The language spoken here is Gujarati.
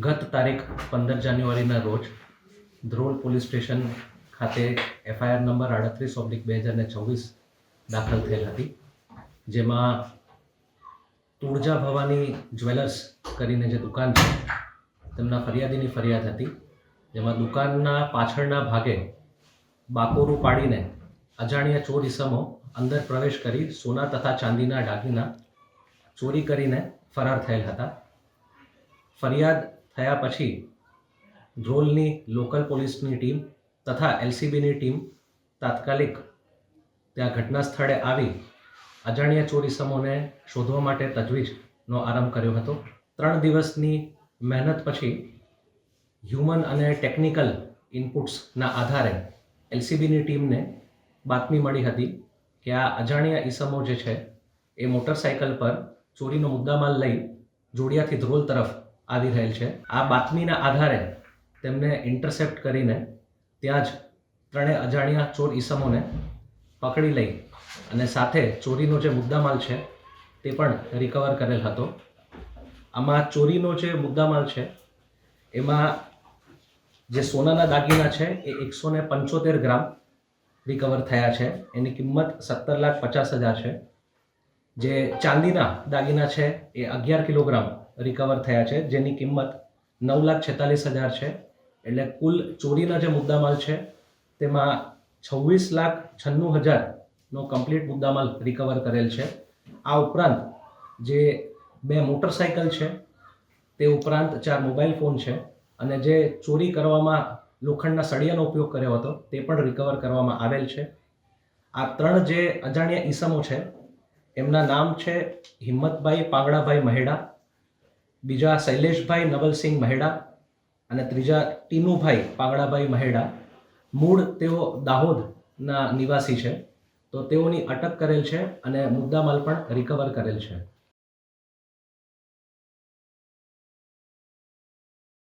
ગત તારીખ 15 જાન્યુઆરીના રોજ ધ્રોલ પોલીસ સ્ટેશન ખાતે એફઆઈઆર નંબર 38/2024 દાખલ થયેલ હતી, જેમાં તુળજા ભવાની જ્વેલર્સ કરીને જે દુકાન છે તેમના ફરિયાદીની ફરિયાદ હતી, જેમાં દુકાનના પાછળના ભાગે બાકોરું પાડીને અજાણ્યા ચોર ઇસમો અંદર પ્રવેશ કરી સોના તથા ચાંદીના દાગીના ચોરી કરીને ફરાર થયેલ હતા. ફરિયાદ થયા પછી ધ્રોલની લોકલ પોલીસની ટીમ તથા એલસીબીની ટીમ તાત્કાલિક ત્યાં ઘટના સ્થળે આવી અજાણ્યા ચોર ઇસમોને શોધવા માટે તજવીજનો આરંભ કર્યો હતો. 3 દિવસની મહેનત પછી હ્યુમન અને ટેકનિકલ ઇનપુટ્સના આધારે એલસીબીની ટીમને બાતમી મળી હતી કે આ અજાણ્યા ઇસમો જે છે એ મોટરસાઇકલ પર ચોરીનો મુદ્દામાલ લઈ જોડિયાથી ધ્રોલ તરફ આવી રહેલ છે. આ બાતમીના આધારે તેમને ઇન્ટરસેપ્ટ કરીને ત્યાં જ ત્રણેય અજાણ્યા ચોર ઇસમોને પકડી લઈ અને સાથે ચોરીનો જે મુદ્દામાલ છે તે પણ રિકવર કરેલ હતો. આમાં ચોરીનો જે મુદ્દામાલ છે એમાં જે સોનાના દાગીના છે એ 175 ગ્રામ રિકવર થયા છે, એની કિંમત 17,50,000 છે. જે ચાંદીના દાગીના છે એ 11 કિલોગ્રામ રિકવર થયા છે, જેની કિંમત 9,46,000 છે. એટલે કુલ ચોરીના જે મુદ્દામાલ છે તેમાં 26,96,000નો કમ્પ્લીટ મુદ્દામાલ રિકવર કરેલ છે. આ ઉપરાંત જે 2 મોટરસાઇકલ છે તે ઉપરાંત 4 મોબાઈલ ફોન છે અને જે ચોરી કરવામાં લોખંડના સળિયાનો ઉપયોગ કર્યો હતો તે પણ રિકવર કરવામાં આવેલ છે. આ 3 જે અજાણ્યા ઈસમો છે એમના નામ છે હિંમતભાઈ પાંગડાભાઈ મહેડા, બીજા શૈલેષભાઈ નવલસિંહ મહેડા અને ત્રીજા ટીનુભાઈ પાંગડાભાઈ મહેડા. મૂળ તેઓ દાહોદના નિવાસી છે, તો તેઓની અટક કરેલ છે અને મુદ્દામાલ પણ રિકવર કરેલ છે.